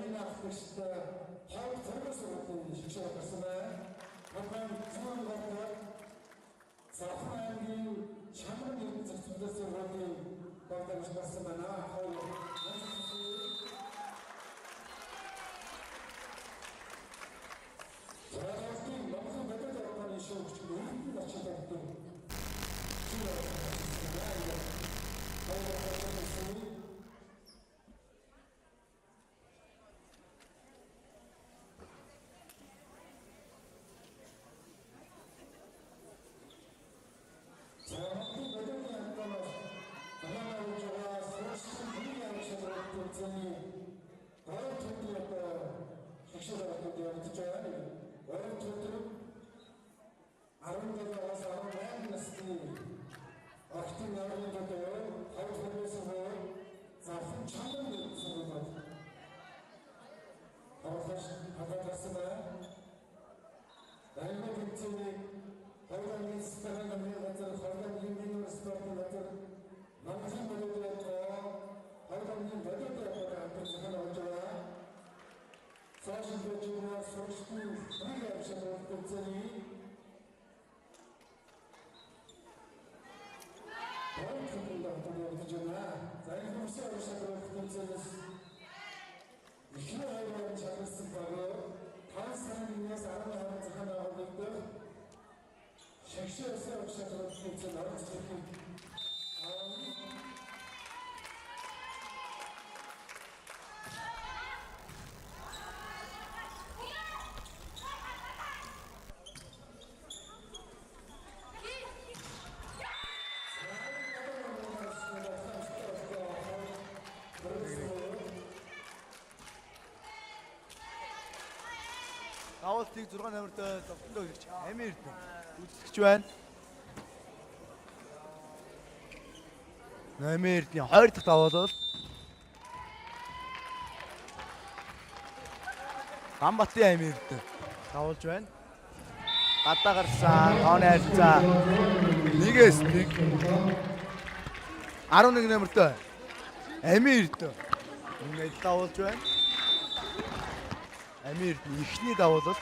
Амин авахчтай хав цогцос өгөх шигшээ гарсан байна. Хамгаан зүүн талд Сахан аймгийн Чамрын нэгэн зохицуулалтын сургуулийн багтааж гарсан байна. Зарим Монгол бодит орны шүүгч өөрийн ачаалттай. Авалтыг 6 номертой зовтондоо хэлж Амир үзэгч байна. Амирны 2 дахь давуулал. Гамбатын Амирт давуулж байна. Гадаа гарсан тооны харьцаа 1-1. 11 номертой Амирт ингээд давуулж байна. Амир ихний давуулал.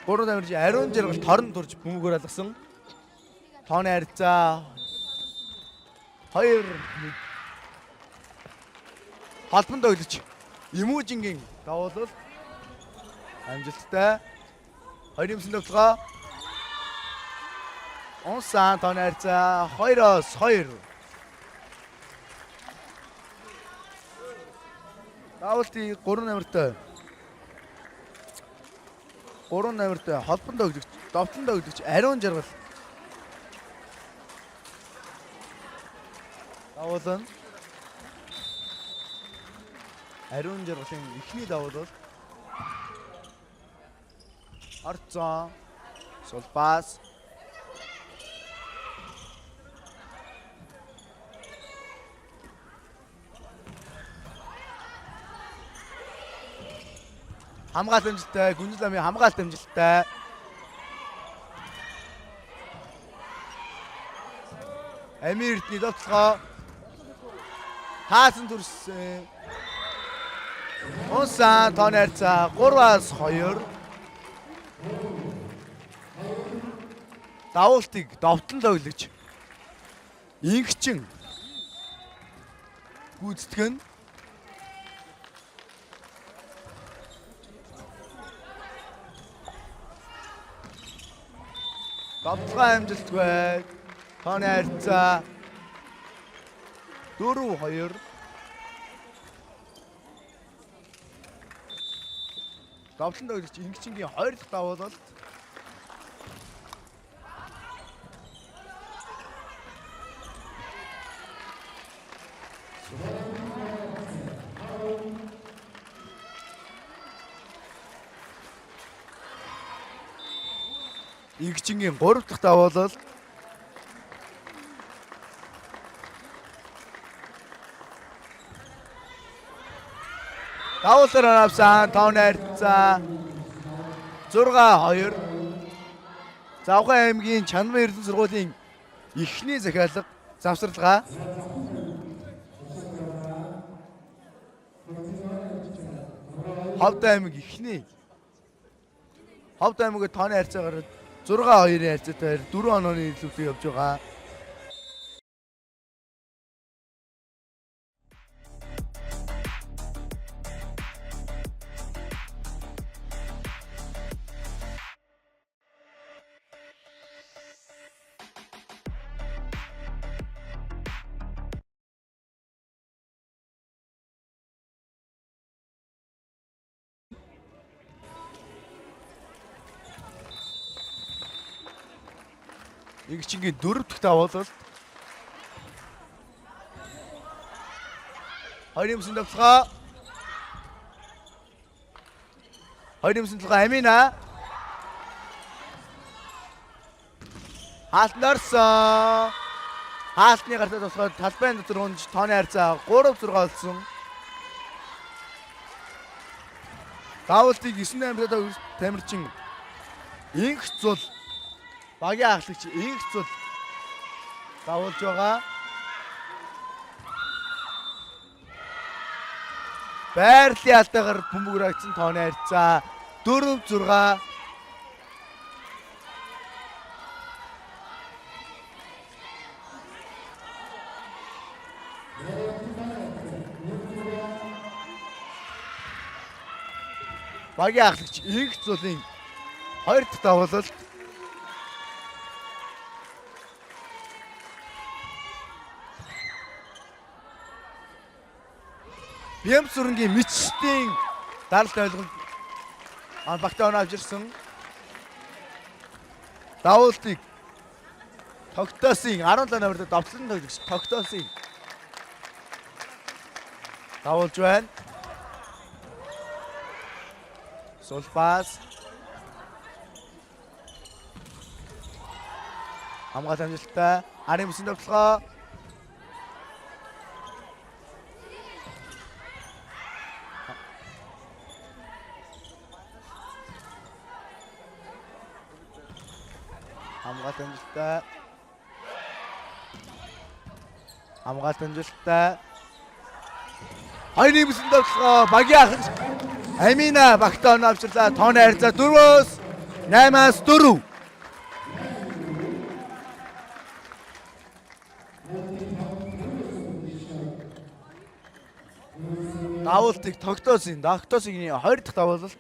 Гурван амирч ариун жаргал торн турж бөмбөгөөр алгасан. Тооны харьцаа 2-1. Холбонд өглөж Имужингийн давуулал амжилттай 2-9 тоглоо. Онсан тооны харьцаа 2-2. Давуултыг 3 номертой. 3 номертой холбонд өглөж, довтлонд өглөж ариун жаргал. Давуулан ариун жаргалын ихний давуулал. Арцаа Солпас хамгаалалт амжилттай, Гүнжил амын хамгаалалт амжилттай. Амиртний довтлогоо хаасан төрсөн. Онсан тооны харьцаа 3-2. Давуултыг довтлон өглөж инхчин гүйцэтгэн довтлогоо амжилтгүй. Тооны харьцаа 4-2. Довтлонд өглөж инхчингийн 2 дахь давуулалт. Инхчингийн 3 дахь давуулалт. Давуултаар авсан тооны харьцаа 6-2. Завхан аймгийн Чанмын Эрдэнэ сургуулийн эхний захиалга завсарлага. Ховд аймаг эхний. Ховд аймаг тооны харьцаагаар 6-2-ийн харьцаатай 4 онооны илүүтэй явж байгаа. Игчингийн 4 дахь давуулалт. Хоёрын юмсын давталгаа. Хоёрын юмсын давталгаа Амина. Хаалтанд орсон. Хаалтны гартаа тусгаад талбайн дотор унж тооны харьцаа 3-6 болсон. Давуултыг 9-8 Тамирчин инх зул багийн ахлагч инх зул давуулж байгаа. Байрлалын алдаагаар бөмбөгөрөгдсөн тооны харьцаа 4-6. Багийн ахлагч инх зулын 2 дахь давуулалт. Бям сүрэнгийн мичтийн даралт ойлголт багтаа авч ирсэн. Давуултыг тогтоосон 17 номертой давтлан тоглогч тогтоосон давуулж байна. Сулпас хамгаалалт амжилттай арын бүсийн давталгаа. Хамгаалалт амжилттай. Хоёрын бүсийн давталгаа багийн ахлагч Амина багтаа авчирлаа. Тооны харьцаа 4-8-4. Давуултыг тогтоосон. Тогтоосон 2 дахь давуулалт.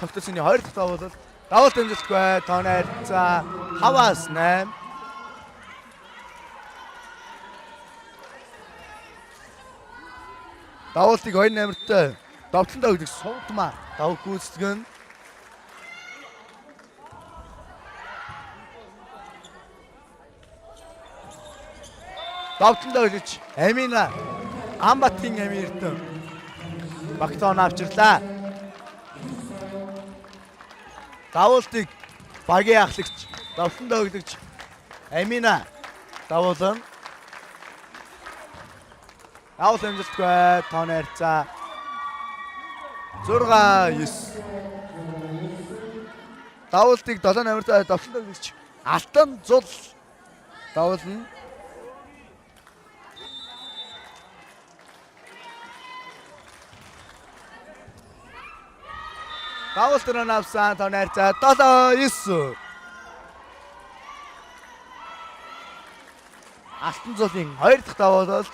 Тогтоосон 2 дахь давуулалт. Давуулт амжилтгүй. Тооны харьцаа 5-8. Давуултыг 2 номертой давтлан тоглогч Сувдмаа давуу гүйцэтгэн. Давтлан тоглогч Амина Амбатын Амиртэн багтаа авчирлаа. Давуултыг багийн ахлагч давтлан тоглогч Амина давуулан. Давуулт амжилтгүй. Тооны харьцаа 6-9. Давуултыг 7 номертой давтлан тоглогч Алтан Зул давуулна. Давуултаар авсан тооны харьцаа 7-9. Алтан Зулын 2 дахь давуулалт.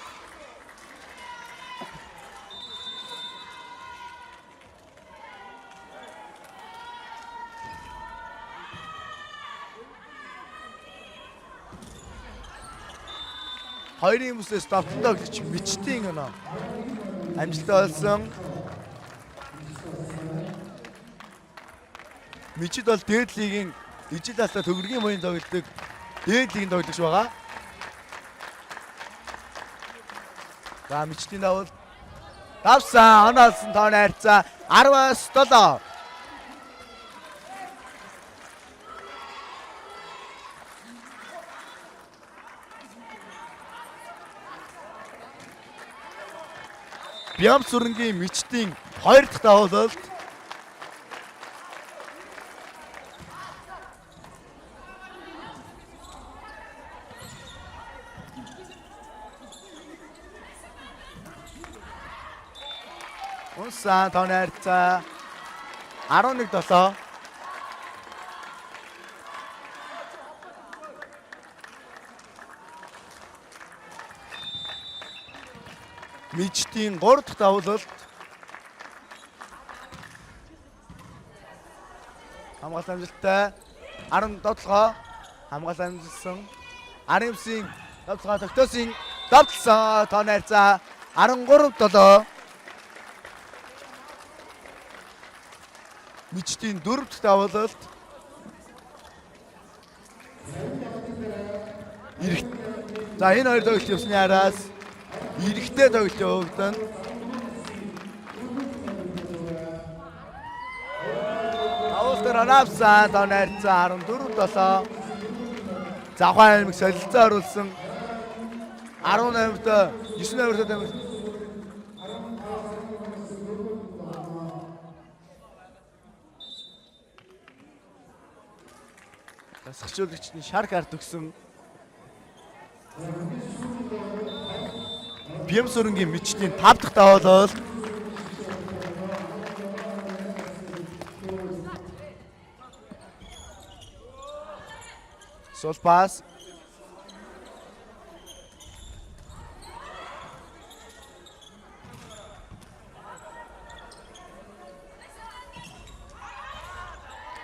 Хоёрын бүсээс давтлан тоглогч Мичтийн оноо амжилттай болсон. Мичид бол дээд лигийн ижил талаа төгрөгийн моён тоглодог дээд лигийн тоглогч байгаа. За Мичтийн давал давсан оноолсон тооны харьцаа 10-7. Бямсүрэнгийн мичтийн 2 дахь давуулалт. Унсан тооны харьцаа 11-7. Мичтийн 3 дахь давуулалт. Хамгаалалт амжилттай 17-7 хамгаалалт амжилтсан. Аримсын давталгаа тогтоосон давталсан тооны харьцаа 13-7. Мичтийн 4 дахь давуулалт. За энэ хоёр тоглолт явсны араас эрэхтэй тоглолт явагдана. Авалтар анавсан тооны харьцаа 14-7. Завхан аймаг солилцоо оруулсан 18-т 9-т дамжуулсан. Засагчуулагчдын шар карт өгсөн. Бямсүрэнгийн мичтийн 5 дахь давуулалт. Сол пас.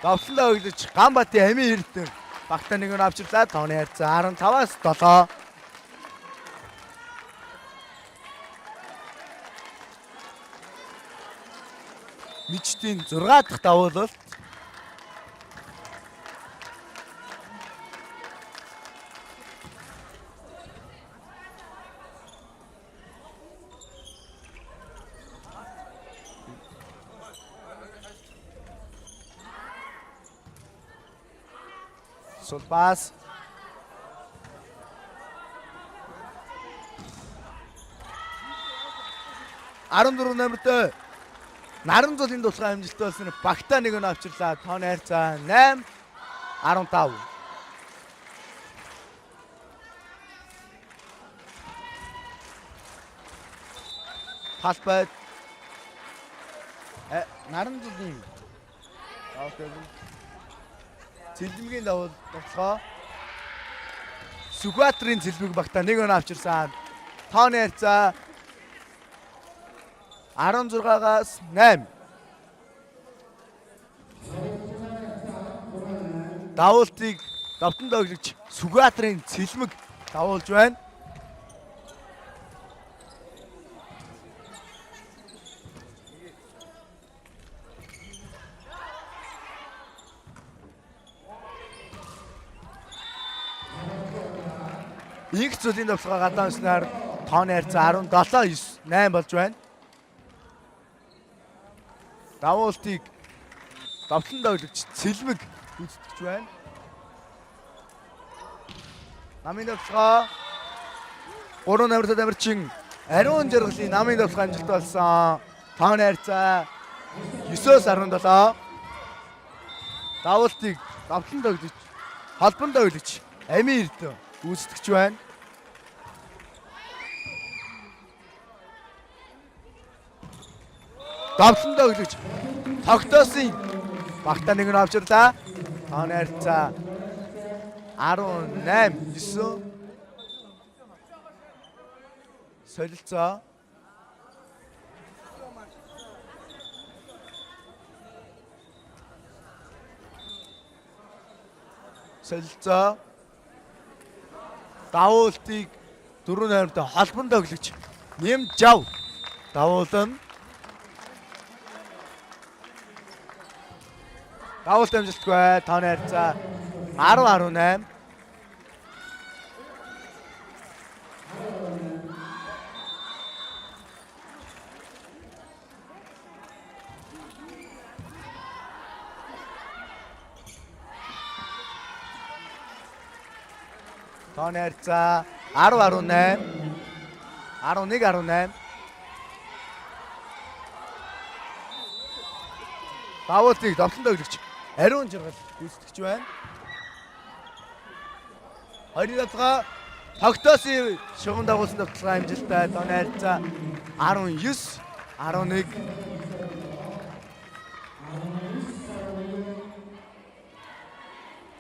Давтлаа өглөж Ганбатын амийн эрдэнэ багтаа нэг нь авчирлаа. Тооны харьцаа 15-7. Мичтийн 6 дахь давуулалт. Сол пас. Арандурын номертой Наран зулын тусгай амжилттай болсон багтаа нэг нь авчирлаа. Тооны харьцаа 8-15. Халбайд Наран зулын Цэлмэгийн давталгаа Сүхбаатарын цэлмэг багтаа нэг нь авчирсан. Тооны харьцаа 16-аас 8. Давуултыг давтан доглогч Сүхбаатарын цэлмэг давуулж байна. Их зүйлийн давталгаа гадаа унснаар тооны харьцаа 17-9 болж байна. Давуултыг давтан доглогч цэлмэг гүйцэтгэж байна. Намын давталгаа 3 номертой дамирчин ариун жаргалын намын давталгаа амжилттай болсон. Тооны харьцаа 9-17. Давуултыг давтан доглогч холбон доглогч амийн эрдэнэ гүйцэтгэж байна. Давтан доглогч тогтоосон багтаа нэг нь авчирлаа. Тооны харьцаа 18-9. Солилцоо. Солилцоо. Давуултыг 4 номертой холбон доглогч Нэм Жав давуулна. Давуулт амжилтгүй. Тооны харьцаа 10-18. Тооны харьцаа 10-18. 11-18. Давуултыг давтан тоглогч ариун жаргал гүйцэтгэж байна. 2-ын давталгаа тогтоосон шугам дагуулсан давталгаа амжилттай тооны харьцаа 19-11.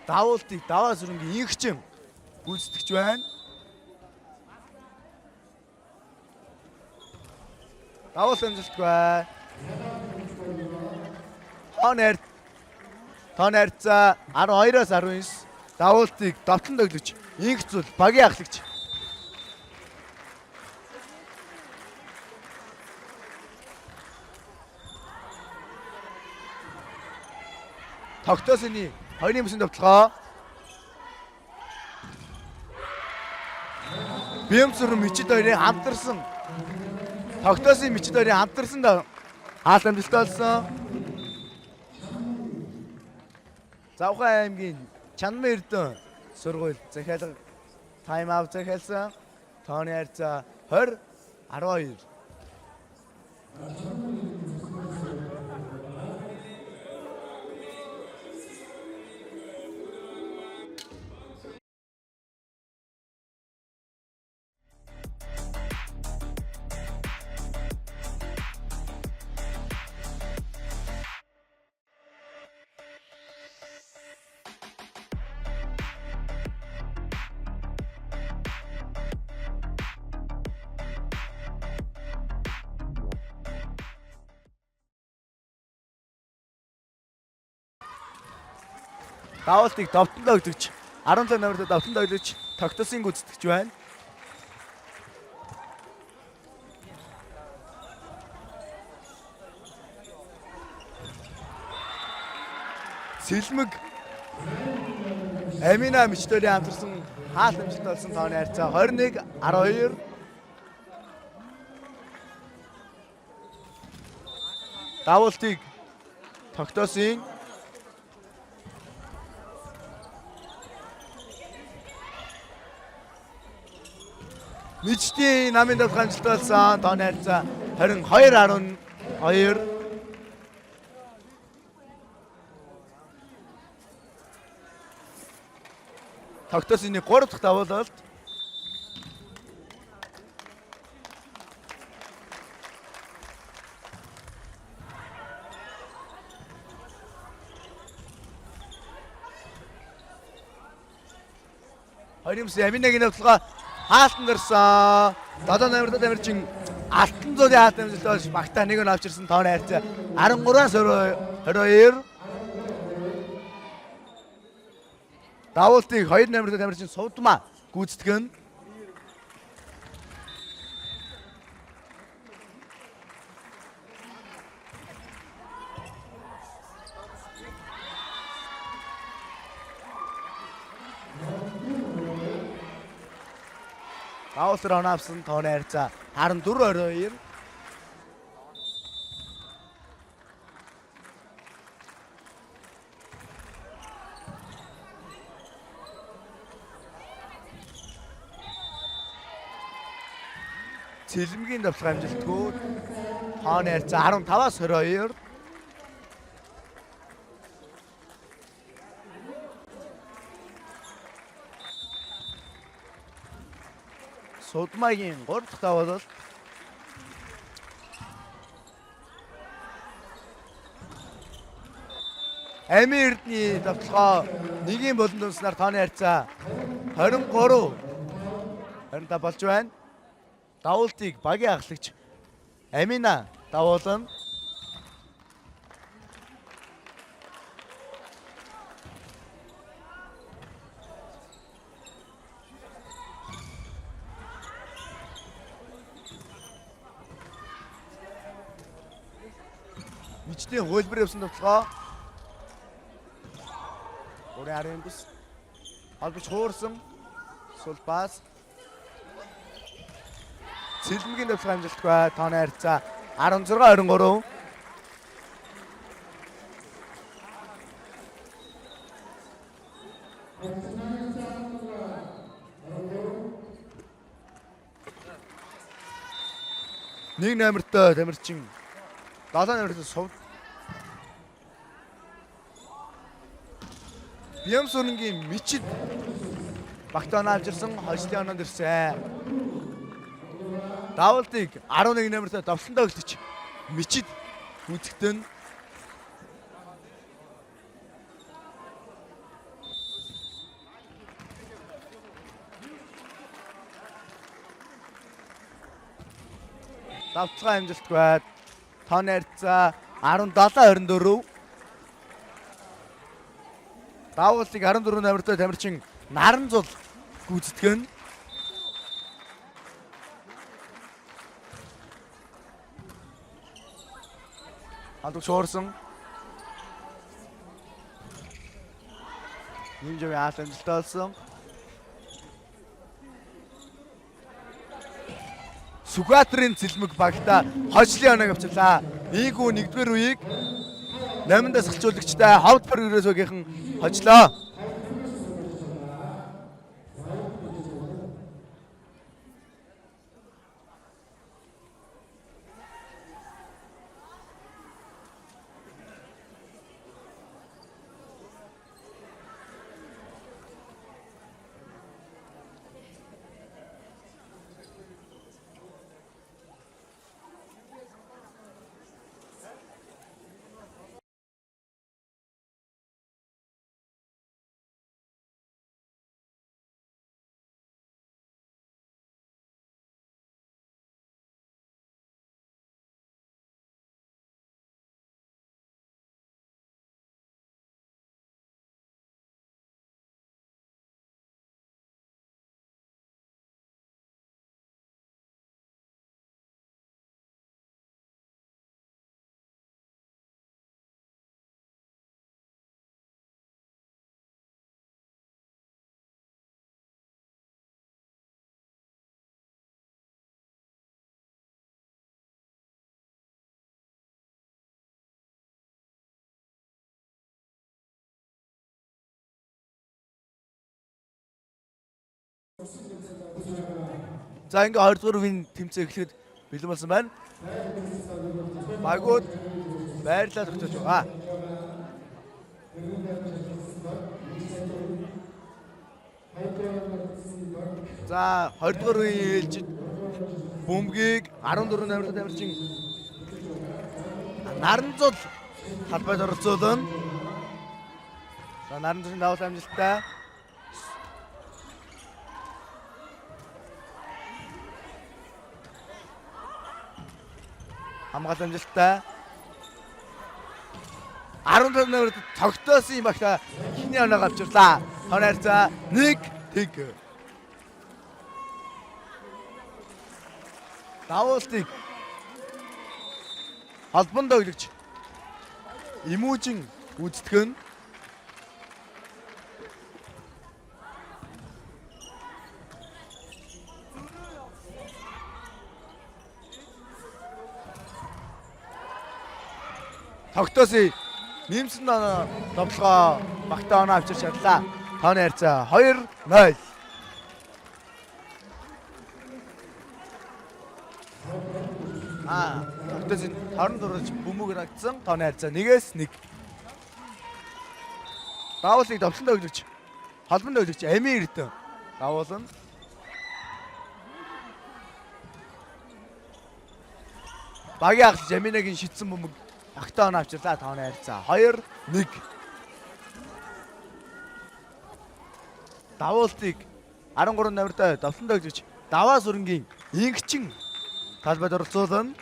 Давуултыг даваа сүрэнгийн инхчин гүйцэтгэж байна. Давуул амжилтгүй. Тооны харьцаа 12-19. Давуултыг давтан тоглож инх зүйл багийн ахлагч. Тогтоосны 2-ын бүсийн давталгаа. Бэмсүр мичид хоёрын хамтарсан. Тогтоосын мичид хоёрын хамтарсан хаалт амжилттай болсон. Завхан аймгийн Чанмын Эрдэнэ сургууль захиалга тайм аут захиалсан. Тооны харьцаа 20-12. Давуултыг давтан тоглож 16 номертой давтан тоглож тогтосын гүйцэтгэж байна. Сэлмэг Амина мичдэрийн хамтарсан хаалт амжилттай болсон тооны харьцаа 21-12. Давуултыг тогтоосын Мичдийн намын давталгаа амжилттай болсон тооны харьцаа 22-12. Тогтоосны 3 дахь давуулалт. Хоёрын бүсийн Аминагийн давталгаа хаалтан дэрсэн. 7 номертой тамирчин алтан зуурын хаалт амжилттай болж багтаа нэг нь авчирсан тооны харьцаа 13-22. Давуултыг 2 номертой тамирчин Сувдмаа гүйцэтгэн. Давуулт руу авсан тооны харьцаа 14-22. Цэлмгийн давталгаа амжилтгүй тооны харьцаа 15-22. Сувдмаагийн 3 дахь давуулалт. Амин Эрдэнэ давталгаа нэгийн болон дунснаар тооны харьцаа 23-25 болж байна. Давуултыг багийн ахлагч Амина давуулна. Мичдийн хөлбөр явсан давталгаа. Урын арын бүс албач хуурсан сул пас. Цэлмгийн давталгаа амжилтгүй тооны харьцаа 16-23. Нэг номертой тамирчин 7 номертой Бямсүрэнгийн мичид багтаан авчирсан хожлын оноонд ирсэн. Давалтыг 11 номертой давсан тогтч мичид гүйцэтгэн. Давцгаа амжилтгүй. Тооны харьцаа 17-24. Давалтыг 14 номертой тамирчин Наранзул гүйцэтгэн. Алдаг шуурсан. Нинжави амжилттай болсон. Сүхбаатарын цэлмэг багта хожлын оноог авчлаа. Ийгүү 1-р үеийг 8-аас сэлжүүлэгчтэй ховд прогрессогийнхан хожлоо. За ингээ 20 дугаар үеийн тэмцээн эхлэхэд бэлэн болсон байна. Багууд байрлал өгч байгаа. За 20 дугаар үеийн ээлжид бөмбөгийг 14 номертой тамирчин Наранзул талбайд оролцуулна. За Наранзулын давуу амжилттай. Хамгаалалт амжилттай. 15 номерт тогтоосон юм багта хиний оноог авчирлаа. Тооны харьцаа 1-1. Давуултыг холбон доглогч Имүүжин гүйцэтгэн. Тогтоосон нэмсэн тоглогоо багтаа оноо авчирч чадлаа. Тооны харьцаа 2-0. Тогтоосон 24-ч бөмбөг рагдсан. Тооны харьцаа 1-1. Давуулыг давсан доглогч холбон доглогч Амир Эрдэнэ давуулна. Багийн ахлж Аминагийн шидсэн бөмбөг багтаа оноо авчирлаа. Тооны харьцаа 2-1. Давуултыг 13 номертой давсан доглогч Даваа сүрэнгийн ингчин талбайд оролцуулна.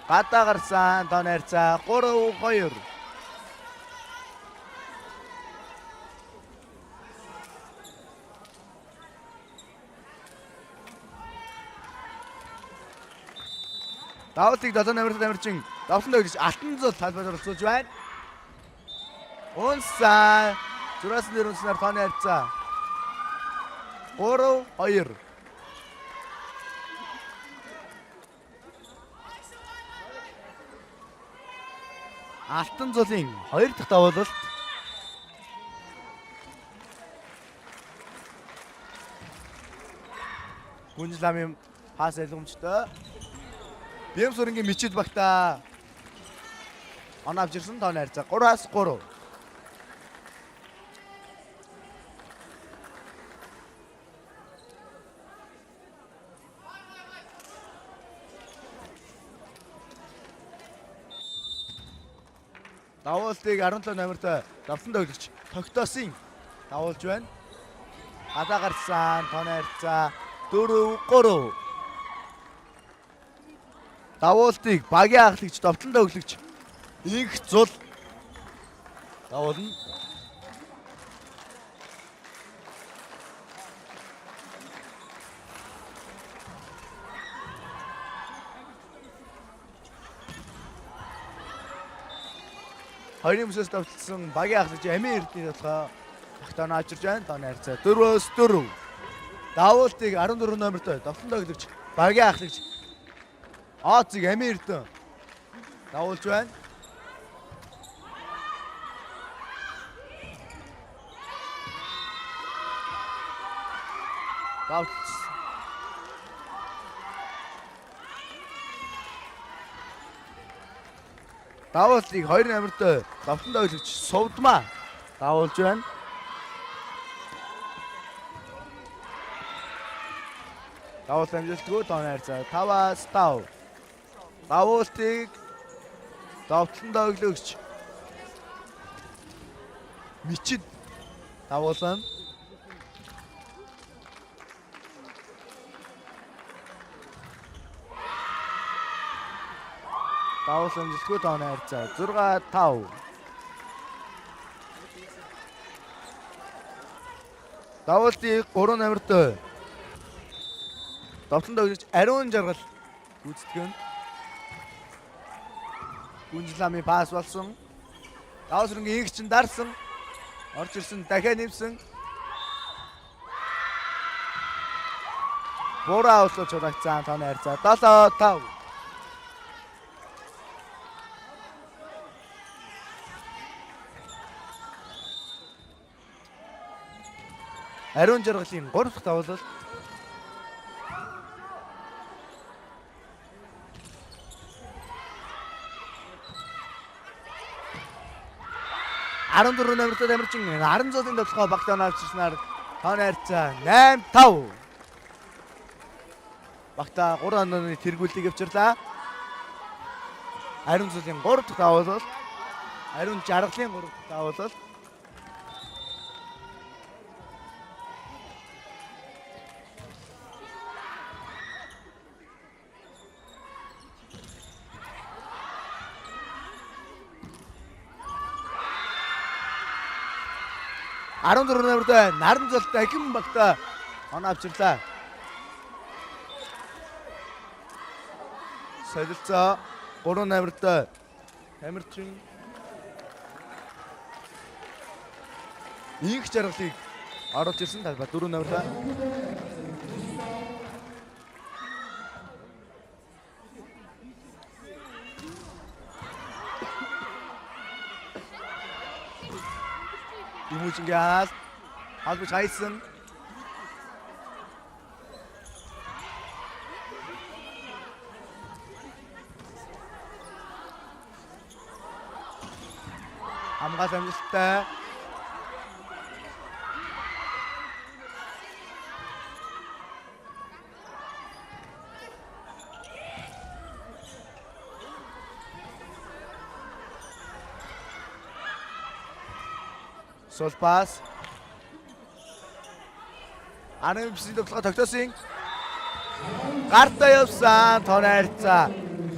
Гадаа гарсан тооны харьцаа 3-2. Давуултыг 7 номертой тамирчин давсан доглогч Алтанзул талбайд оролцуулж байна. Унсаа зураас нэр унснаар тооны харьцаа 3-2. Алтанзулын 2 дахь давуулалт. Гүнжламын пас ялгамжтай. Бямсүрэнгийн мичид багтаа оноо авч ирсэн тооны харьцаа 3-3. Давуултыг 17 номерт давсан тоглогч тогтоосон давуулж байна. Гадаа гарсан тооны харьцаа 4-3. Давуултыг багийн ахлагч давтан тоглогч инх зул давуулна. Хоёрын бүсээс давталсан багийн ахлагч Амин Эрдэнэ толгой багтаана авчирж байна. Тооны харьцаа 4-4. Давуултыг 14 номерт давтан тоглогч багийн ахлагч Оцыг Амин Эрдэнэ давуулж байна. Давталсан. Давуултыг 2 номерт давтан тоглогч Сувдмаа давуулж байна. Давуулт амжилтгүй тооны харьцаа 5-5. Давуултыг давтан тоглогч Мичид давуулсан. Давуулт амжилтгүй тооны харьцаа 6-5. Давуултыг 3 номерт давтан тоглогч Ариун Жаргал гүйцэтгэв. Гүнжламын пас болсон. Давсрынгийн инх чин дарсан. Орж ирсэн дахиад нэмсэн. Бураа ослоо чурагцсан тооны харьцаа 7-5. Ариун Жаргалын 3 дахь давуулалт. Арандурын номертой тамирчин 16-ын тоглохоо багтаана авчирснаар тооны харьцаа 8-5. Багта 3 онооны тэргүүлийг авчирлаа. Ариун зүлийн 3 дахь давуулалт. Ариун Жаргалын 3 дахь давуулалт. Арандурын номертой наран зол дахин багта оноо авчирлаа. Солилцоо 3 номертой тамирчин инх Жаргалыг оруулж ирсэн талбай 4 номертой. Имужингаас албач хайсан. Хамгаалал амжилттай. Сол пас. Анын бисний тоглоо тогтоосон. Гартаа явсан тооны харьцаа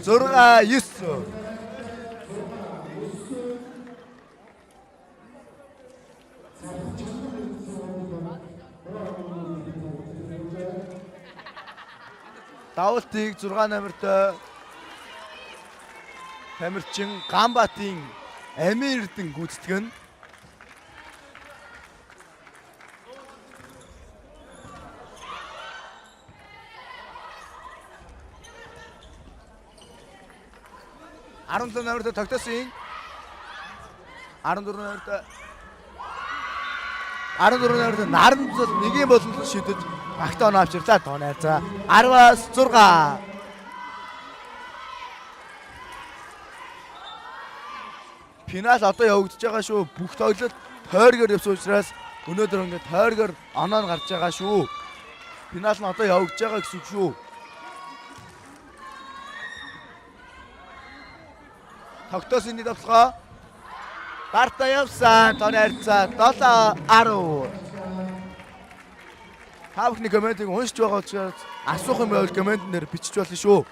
6-9. Давуултыг 6 номертой тамирчин Гамбатын Амин Эрдэнэ гүйцэтгэн. Арандурын номертой тогтоосон. 14 номертой наран зул нэгийн боломжтой шийдэж багтаа оноо авчирлаа тооны харьцаа 10-6. Финал одоо явагдаж байгаа шүү. Бүх тоглолт тойргоор явсан учраас өнөөдөр ингээд тойргоор оноо нь гарч байгаа шүү. Финал нь одоо явагдаж байгаа гэсэн үг шүү. Тогтоосын давталгаа Барта явсан. Тооны харьцаа 7-10. Та бүхний комментиг уншиж байгаа учраас асуух юм байвал коммент дээр бичиж болно шүү.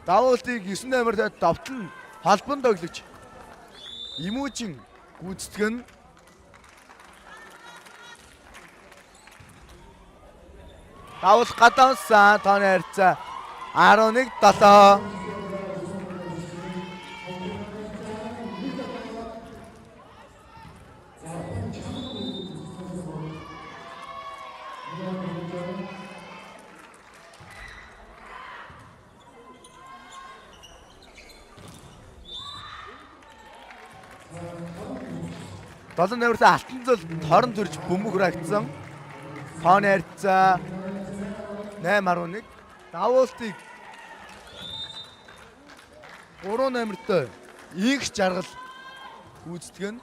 Давуултыг 9 номертой давтан холбон тоглож Имүүжин гүйцэтгэн давул гадаансан. Тооны харьцаа 11-7. Долон номертой алтан зул торон төрж бөмбөг рагдсан. Тооны харьцаа 8-11. Давуултыг 3 номертой Игс жаргал гүйцэтгэн.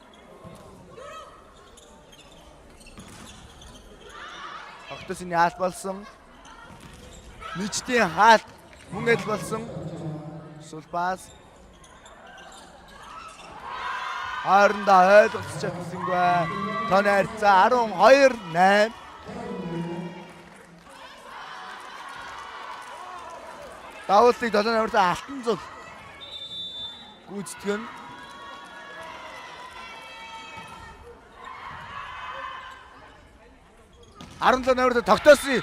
Тогтоосын яалт болсон. Мичтийн хаалт мөн адил болсон. Сулбаас хоорондоо ойлгож чадсангүй. Тооны харьцаа 12-8. Давуултыг 7 номертой алтан зул гүйцэтгэн. Аранлаа номертой тогтоосон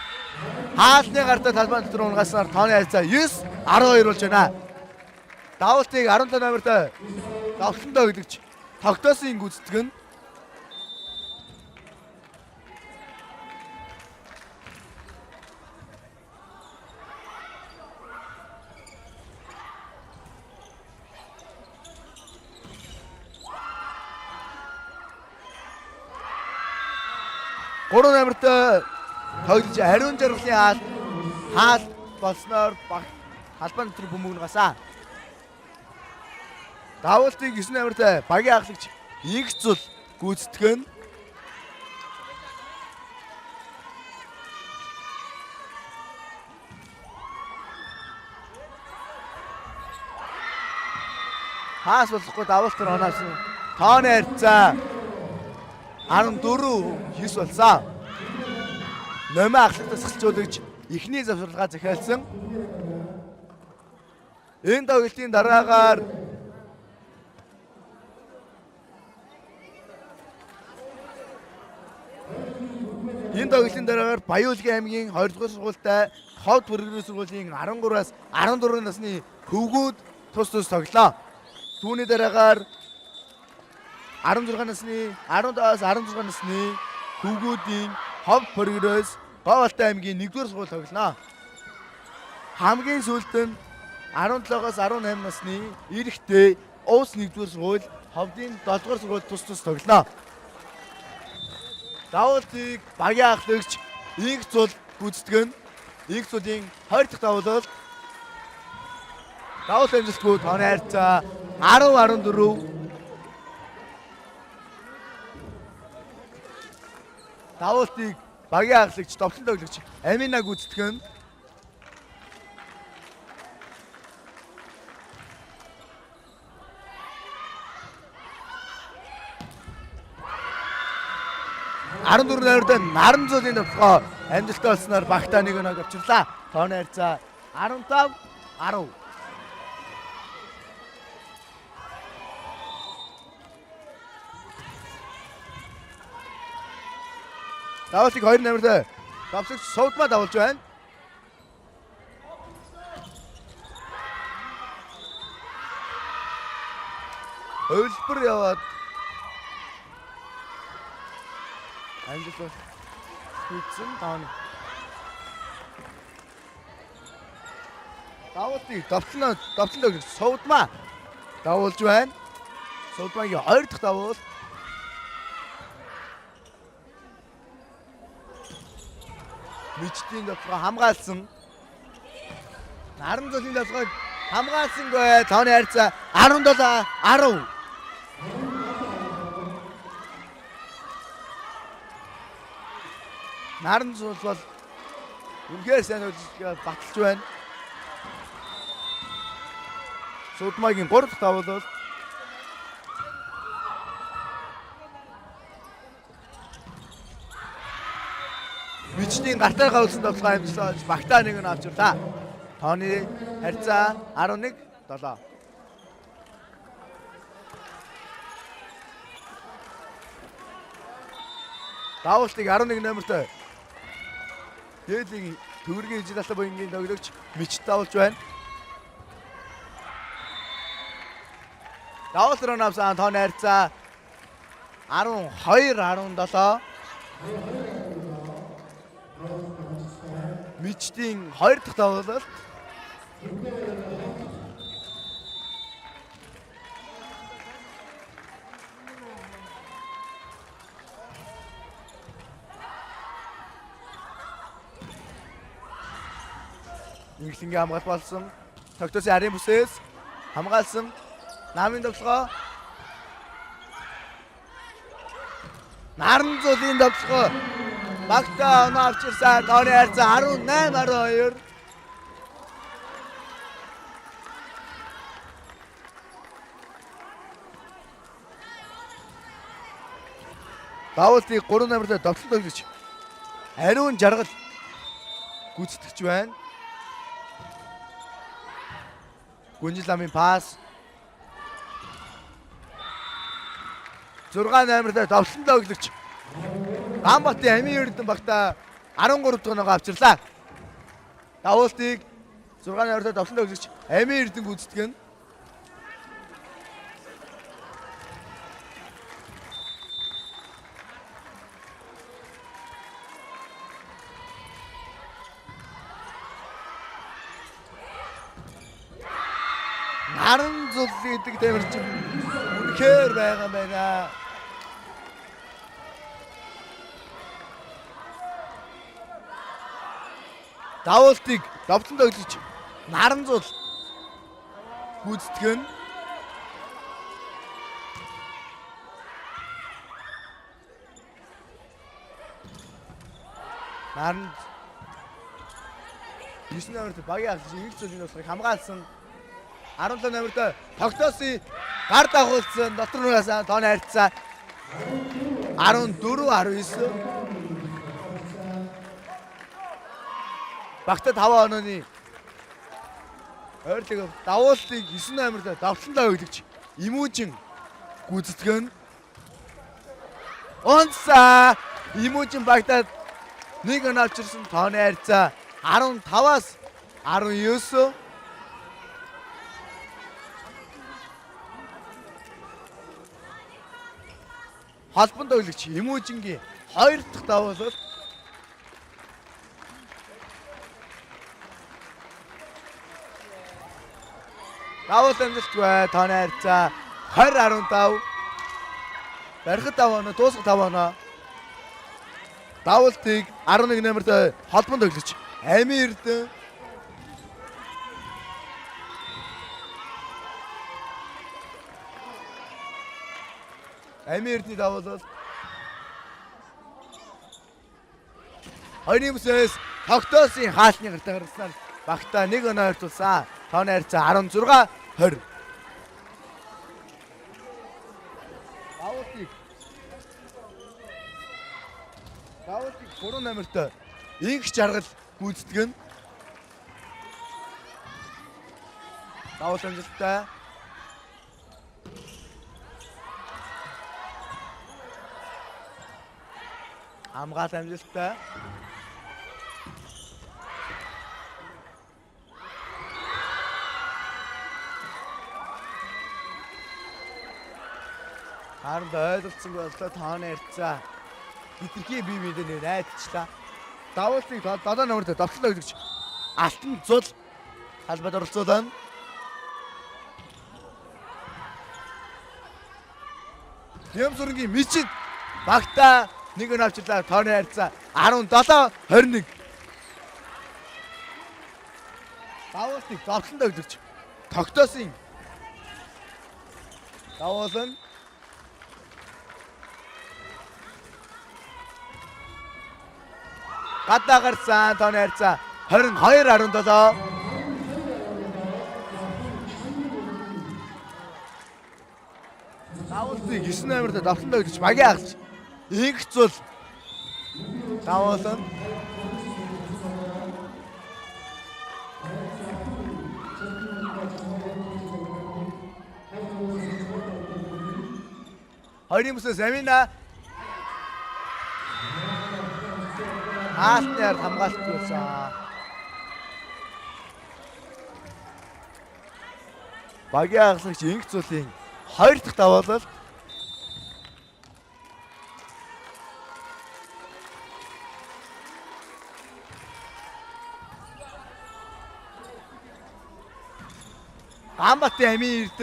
хаалны гартаа талбай дотор унгааснаар тооны харьцаа 9-12 болж байна. Давуултыг 17 номертой давталтаа өгдөж тогтоосон гүйцэтгэн. Гурван номертой тоглож ариун жаргалын хаалт болсноор халбан дотор бөмбөг нугасаа. Давуултыг 9 номертой багийн ахлагч Игс зул гүйцэтгэн. Хаас болохгүй давуултаар оноолсон. Тооны харьцаа 14-9 болсон. Номын ахлагтаас хэлцүүлж эхний завсралгаа захиалсан. Энэ тоглолтын дараагаар Баяуулгын аймгийн 2 дугаар сургуультай Ховд Бүргэрийн сургуулийн 13-аас 14 насны хөвгүүд тус тоглолоо. Түүний дараагаар 16 насны 15-аас 16 насны хөвгүүдийн Ховд Бүргэрээс Говьалтай аймгийн 1-р сургууль тоглоно. Хамгийн сүүлд нь 17-аас 18 насны эрэгтэй Уус 1-р сургууль Ховдын 7-р сургууль тус тоглоно. Давуултыг багийн ахлагч Игс зул гүйцэтгэн. Игс зулын 20 дахь давуулт. Давуулт амжилтгүй тооны харьцаа 10-14. Давуултыг багийн ахлагч товтлон тоглогч Амина гүйцэтгэн. Арандүр найртай наран зулын давталгаа амжилттай болсноор багтаа 1-1 авчирлаа. Тооны харьцаа 15-10. Давуултыг 2 номертой давсагч Сувдмаа давуулж байна. Өвлбөр яваад амжилт хийсэн тооны. Давуултыг давтлан өгч Сувдмаа давуулж байна. Сувдмаагийн 2 дахь давуул. Мичтийн давталгаа хамгаалсан. Наран зулын давталгааг Хамгаалсангүй тооны харьцаа 17-10. Наран цус бол үнээр сайн үйлчлэгээ баталж байна. Судмагийн 3 дахь давуу бол Мичний гартайгаа үлсэн тоглоо амжилттай багтаа нэг нь авчирлаа. Тооны харьцаа 11-7. Давуултыг 11 номертой. Дээдийн төгрөгийн ижил боёнгийн тоглогч Мич давуулж байна. Давуулт руу навсан тооны харьцаа 12-17. Мичтийн 2 дахь давуулт. Инглингийн хамгаалт болсон. Тогтоосын арын бүсээс хамгаалсан намын тоглогоо. Наран цулын тоглогоо. Багтаа оноо авчирсан тооны харьцаа 18-12. Давуултыг 3 номертой довтлон тоглож ариун жаргал гүйцэтгэж байна. Гүнжил ламын пас. 6 номертой довтлон тоглож Ганбатын Амин Эрдэнэ багтаа 13 дахь оноогоо авчирлаа. Давуултыг 6 номертой довтлон тоглож Амин Эрдэнэ гүйцэтгэн. Наран цул гэдэг тэмэрч үнэхээр байгаа байна. Давуултыг довтлон тоглож наран цул гүйцэтгэн. Наран 9 номерт багийн авч их зүйлийн болохыг хамгаалсан 17 номертой тогтоосын гар дагуулсан дотор нугаас тооны харьцаа 14-19. Багтаа 5 онооны ойрлог давуултыг 9 номертой давтландаа өглөж Имүүжин гүйцэтгэн. Онцаа Имүүжин багтаа нэг он авчирсан тооны харьцаа 15-аас 19. Холбон тоглогч Имүүжингийн 2 дахь давуулт. Давуулт амжилтгүй тооны харьцаа 20-15. Барихад 5 оноо, дуусах 5 оноо. Давуултыг 11 номертой холбон тоглогч Амин Эрдэнэ. Амин Эрдэнэ давуулт. Хоёрын бүсээс тогтоосын хаалтны гартаа гаргасан багтаа нэг оноо ойртуулсан. Тооны харьцаа 16-20. Давуултыг 3 номертой инх жаргал гүйцэтгэн. Давуулт амжилттай. Хамгаалт амжилттай. Харин ойлголцсон боллоо тооны харьцаа хитрхи бие биедээ найдчлаа. Давуултыг 7 номертой довтлон өгч алтан зул халбад оролцуулсан. Ямсургийн Мичид багтаа нэг өн авчлаа тооны харьцаа 17-21. Давуултыг довтлон өгч тогтоосон давуулан гадаа гарсан тооны харьцаа 22-17. Давуултыг 9 номерт давтан тогтож багийн ахалж ингэцүүл давуулан хоёрын бүсээс Амина хаалтнаар хамгаалт болсон. Багийн ахлагч ингэцүүлийн 2 дахь давуулал. Гамбатын Амин эрд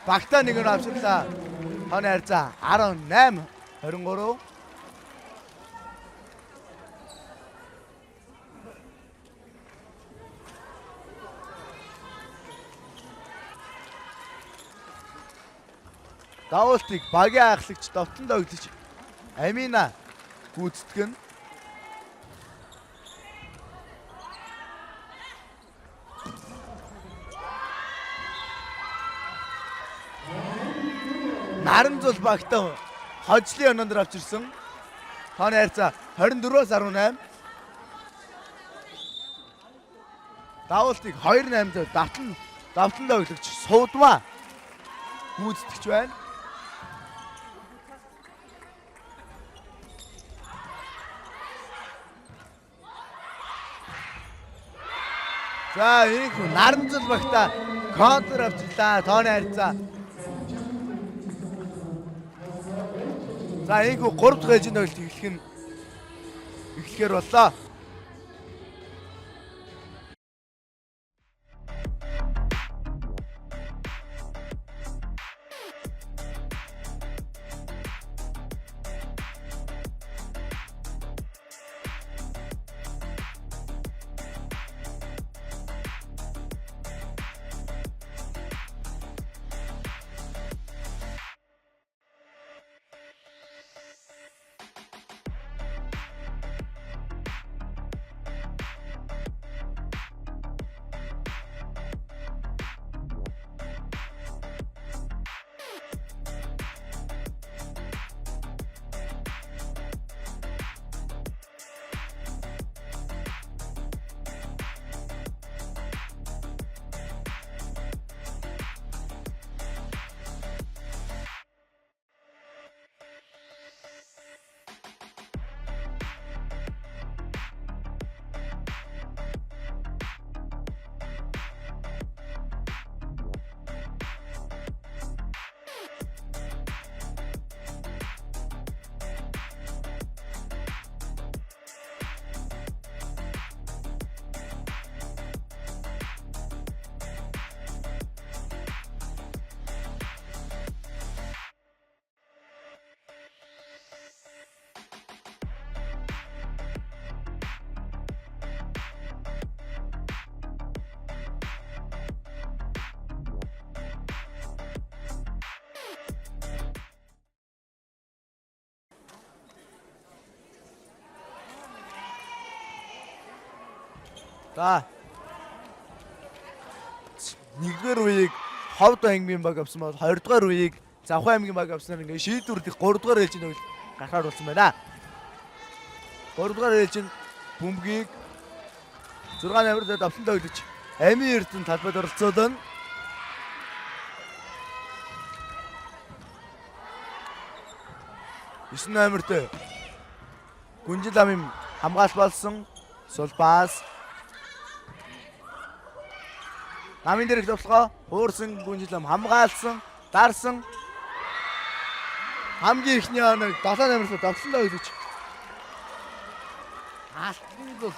багтаа нэг нь авчирлаа. Тооны харьцаа 18-23. Давуултыг багийн ахлагч довтон тогтож Амина гүйцэтгэн. Наранзул багтаа хожлын өнөндөр авчирсан. Тооны харьцаа 24-18. Давуултыг 2-8-д давтан тоглогч Суудмаа гүйцэтгэж байна. За энэ хүн Наранзул багтаа контр авчирлаа. Тооны харьцаа. За энэ хүн 3 дахь ээлжийн тоглолт эхлэхээр боллоо. За. Нэгдүгээр үеийг Ховд аймгийн баг авсан бол хоёрдугаар үеийг Завхан аймгийн баг авснаар ингээд шийдвэрлэх 3-р ээлжийн тоглолт гарахаар болсон байна. 3-р ээлжинд бөмбөгийг 6 номерт давтан тоглож Амин Эрдэнэ талбайд оролцуулна. Эсн номерт Гүнжил амын хамгаалт болсон сул пас. Намын дээрх товлогоо хуурсан Гүнжил ам хамгаалсан, дарсан. Хамгийн ихний оног 7 номерт давтан тоглож алтны гол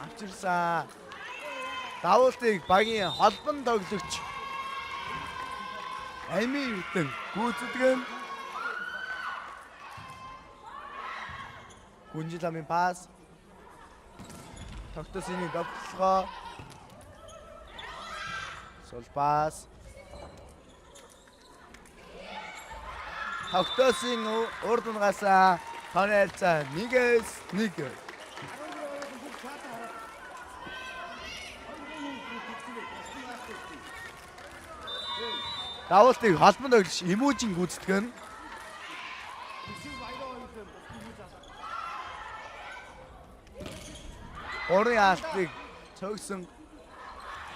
авчирсан. Давуултыг багийн холбон тоглогч Амин Эрдэнэ гүйцэтгэн. Гүнжил амын пас. Тогтосны давталгаа Сулбас. Тогтоосын урд унгасаа тооны харьцаа 1-1. Давуултыг холбонд өгч эможийн гүйцэтгэн. Орын хаалтыг цогсон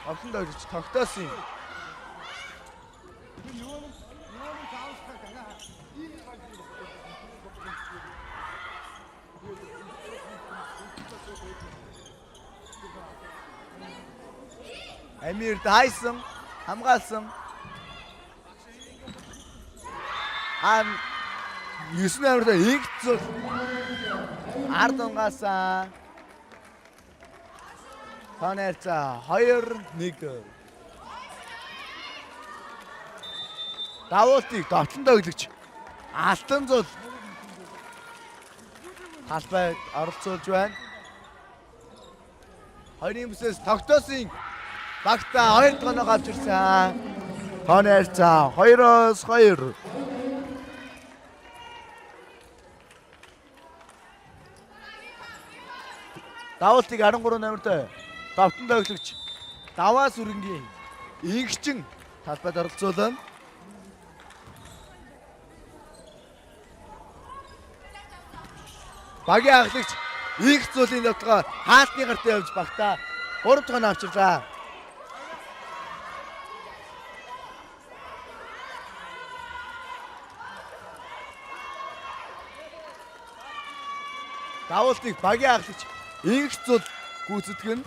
холбонд өгч тогтоосон. Амир дайсан хамгаалсан. 9 номертой игцэл ард унгасаа тооны харьцаа 2-1. Давуултыг довтлон тоглогч Алтан зул талбайд оролцуулж байна. Хоёрын бүсээс тогтоосон багтаа 2 тоног авч ирсэн. Тооны харьцаа 2-2. Давуултыг 13 номертой давтан тоглогч Даваа сүрэнгийн игчин талбайд оролцуулна. Багийн ахлагч их зүйлийн давтгаа хаалтны гартаа явж багтаа 3 тоног авчирлаа. Давуултыг багийн ахлагч их зүйл гүйцэтгэн.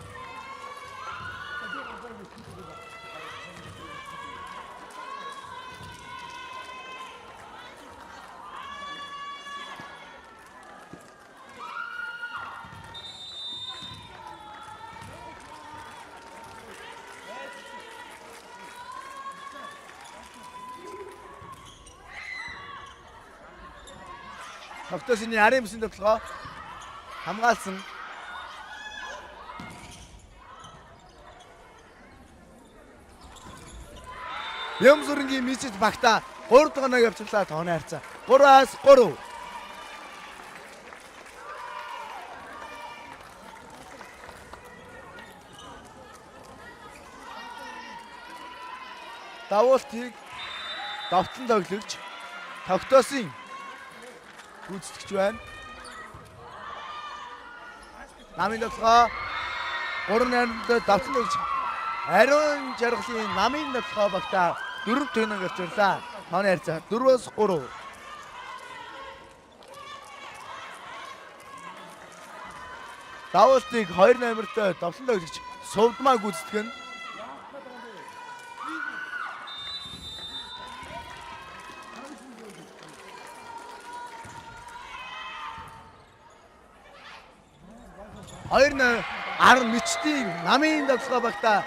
Тогтоосын арын бүсийн давталгаа хамгаалсан. Ямзүрэнгийн мичж багтаа 3 тоног явууллаа тооны харьцаа 3-3. Давуултыг довтлон тоглогч тогтоосон гүйцэтгэж байна. Намын давталгаа 3 найрамдаа давтлан тоглогч Ариун жаргалын намын давталгаа багтаа 4 тоног авчирлаа. Тооны харьцаа 4-3. Давуултыг 2 номертой давтлан тоглогч Сувдмаа гүйцэтгэн. Хоёр 10 мичтийн намын давталгаа багтаа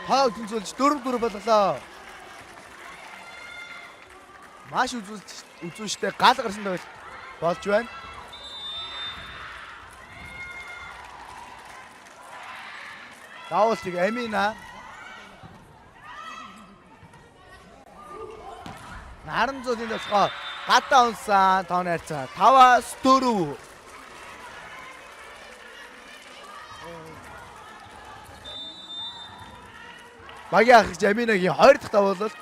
тоог тэнцүүлж 4-4 боллоо. Маш үзүүлжтэй гал гарсан тоглолт болж байна. Давуултыг Амина наран зүүлийн давталгаа гадаа унсан тооны харьцаа 5-4. Багийн ахлагч Аминагийн 2 дахь давуулалт.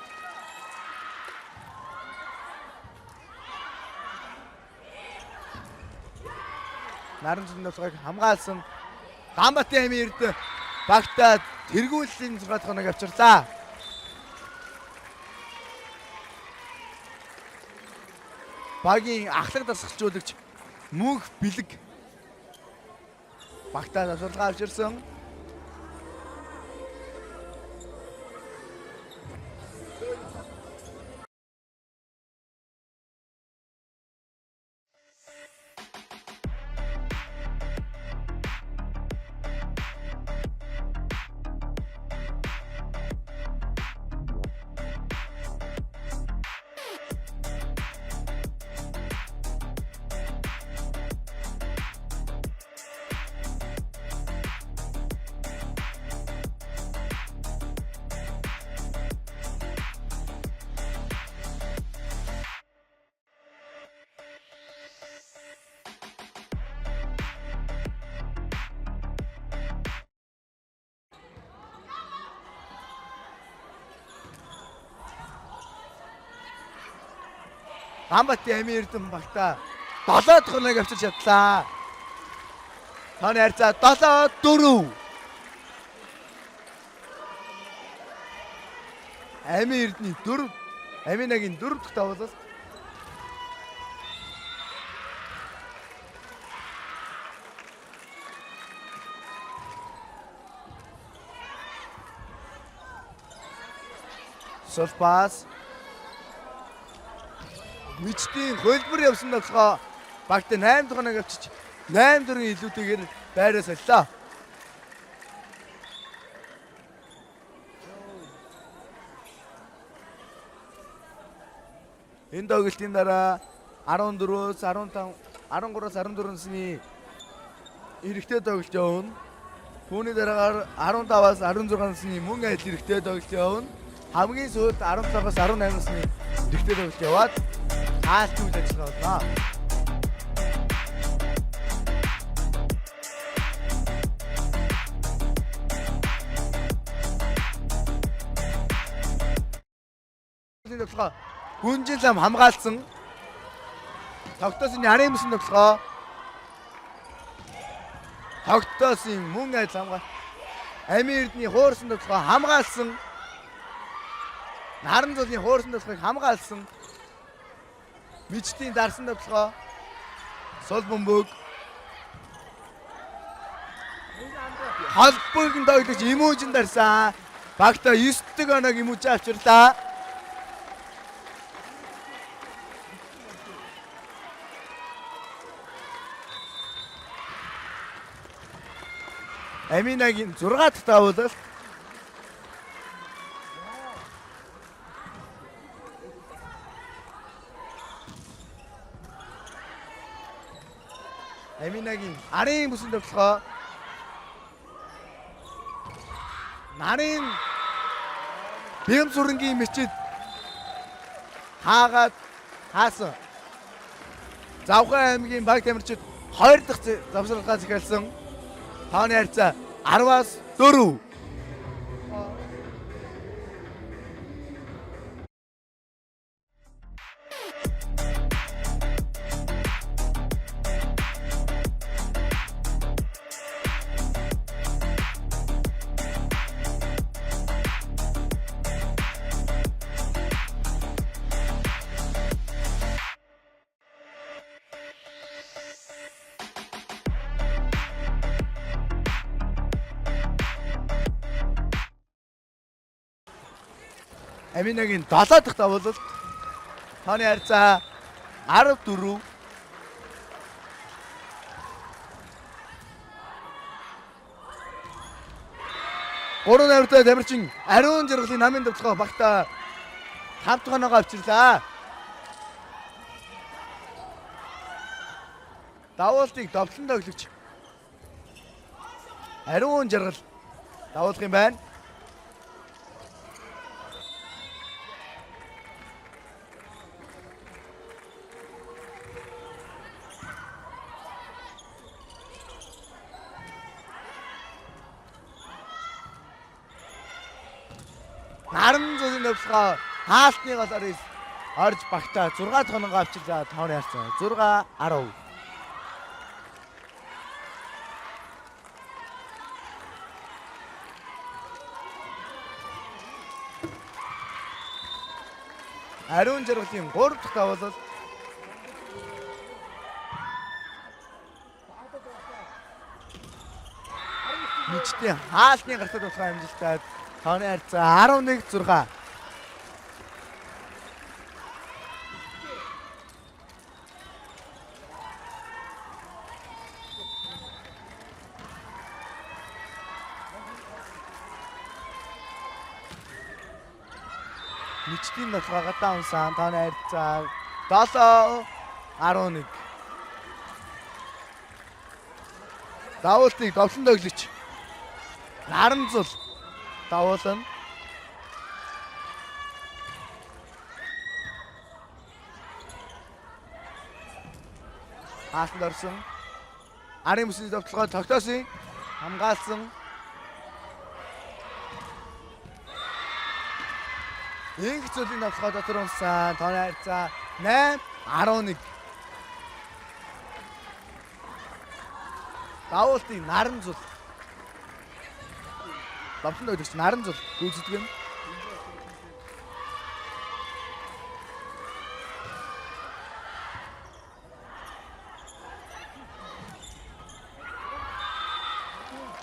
Наран зүүлийн давталгааг хамгаалсан Гамбатын Амирд багтаа тэргүүллийн 6 тоног авчирлаа. Багийн ахлах дасгалжуулагч Мөнх Бэлэг багтаа засварлага авчирсан. Хамбатын Амир Эрдэнэ багтаа 7 дахь хоног авчирч чадлаа. Таны харьцаа 7-4. Амир Эрдэнэ 4, Аминагийн 4 дахь давуулалт. Солпас. Мичтийн хөлбөр явсан давсгаа багт 8 дахь хоног авчиж 8-4 илүүтэйгээр байраа солилоо. Энэ тоглолтын дараа 14-өөс 15, 13-аас 14 насны эрэгтэй тоглолт явна. Түүний дараагаар 15-аас 16 насны мөн адил эрэгтэй тоглолт явна. Хамгийн сүүлд 17-аас 18 насны эрэгтэй тоглолт яваад хаалт үйл ажиллагаа болно. Гүнжин лам хамгаалсан. Тогтоосын нарийн мөсөн тоглохоо. Тогтоосын мөн айд хамгаал. Амир Эрдэнэ хуурсан тоглохоо хамгаалсан. Наран зулын хуурсан тоглохыг хамгаалсан. Мичтийн дарсан тоглохоо. Сол бөмбөг. Холбогн тоглож имүүжин дарсан. Багта 9 дэх оног имүүж авчирлаа. Аминагийн 6 дахь давуулалт. Аминагийн арын бүсэн тоглохоо. Нарын бэм сүрэнгийн мөчид хаагаад хаасан. Завхан аймгийн баг тамирчид 2 дахь завсралгаа захиалсан. Тооны харьцаа 10-аас 4. Аминагийн 7 дахь давуулалт. Тооны харьцаа 14. Гурван авиртай тамирчин ариун жаргалын намын давталгаа багтаа 5 дахь оноогоо авчирлаа. Давуултыг довтлон тоглож ариун жаргал давуулах юм байна. Наран зулын давсгаа хаалтны голоор орж багтаа 6 дахь оноогоо авчирлаа. Тооны харьцаа 6-10. Ариун жаргалын 3 дахь давуулалт. Мичтийн хаалтны гартад болох амжилтад тооны харьцаа 11-6. Мичтийн нохоо таунсан тооны харьцаа 7-11. Давуултыг довлон тоглож наран зул давуулна. Хаалтанд орсон. Арын бүсний довтлогоо тогтоосон. Хамгаалсан. Инх зүйлийн довтлогоо дотор унсан. Тооны харьцаа 8 11. Давуултын наран зул. Давтан дойдогч наран зул гүйцэтгэн.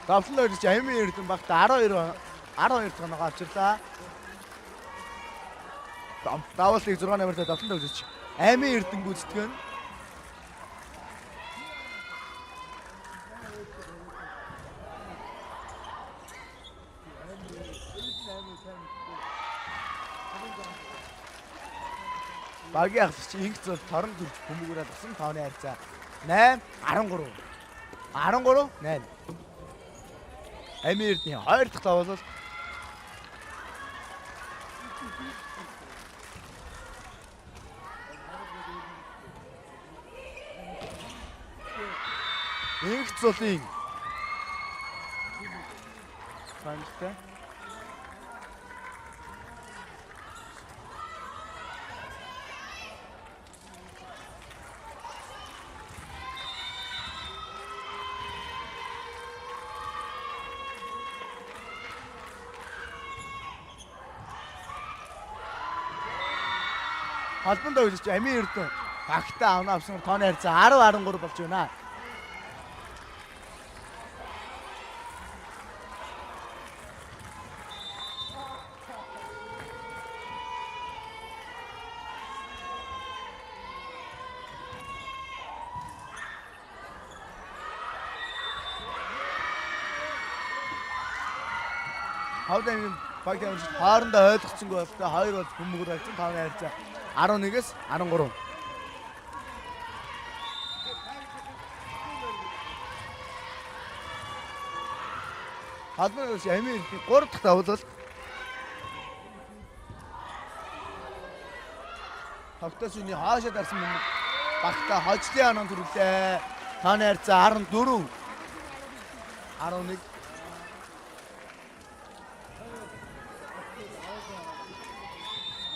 Давтан дойдогч Амийн Эрдэнэ багта 12 тоног авчирлаа. Давуултыг 6 номертой давтан дойдогч Амийн Эрдэнэ гүйцэтгэн. Багийн ахлагч инх зул торон төрж бөмбөгөөр алгасан тооны харьцаа 8 13. 8. Амийн Эрдэнэ 2 дахь давуулал инх зулын фантай Холбонд ойлж Амийн Эрдэнэ багтаа авна авсан тооны харьцаа 10-13 болж байна. Хавдан багийн хоорондоо ойлгоцсонгүй болтой 2 бол бөмбөгөөр авсан тооны харьцаа 11-ээс 13. Холбонд Амийн Эрдэнэ 3 дахь давуулал. Хавтасны хаашаа дарсан бөмбөг багта хожлын оноо төрлөө. Тооны харьцаа 14. 11.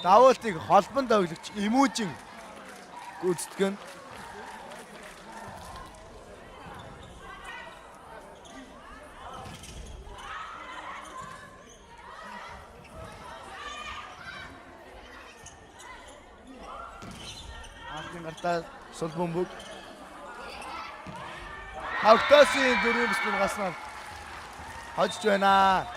Давуултыг холбонд тоглогч Имүүжин гүйцэтгэн. Ахын гартаа сул бөмбөг. Хавтасын дөрөв бүсгүй гаснаа хожж байна.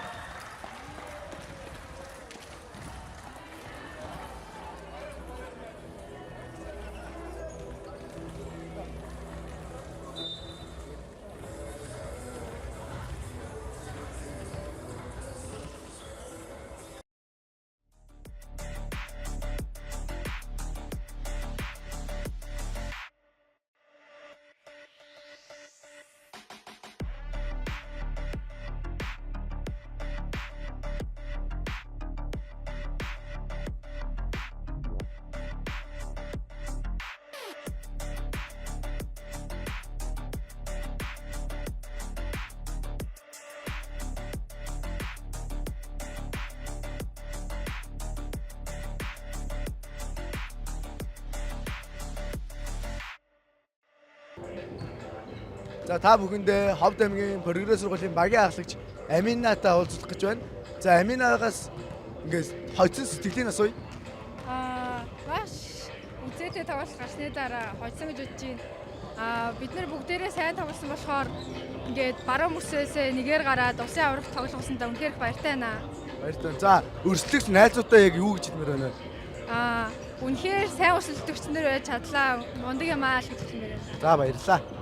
За та бүхэндээ Ховд аймгийн прогресс сургуулийн багийн ахлагч Аминатай уулзах гэж байна. За Аминагаас ингээд хоцсон сэтгэлийн асууя. Маш үнцэтэй тоглох гарсны дараа хоцсон гэж бодож байна. Бид нар бүгдээрээ сайн тоглосон болохоор ингээд баруун бүсээсээ нэгээр гараад усын аврагт тоглохсондоо үнэхээр баяртай байна. Баяртай. За өрсөлдөгч найзуудаа яг юу гэж хэлмээр байна вэ? Үнэхээр сайн өрсөлдөгчнөр байж чадлаа. Мундаг юм аа л гэж хэлмээр байна. За баярлалаа.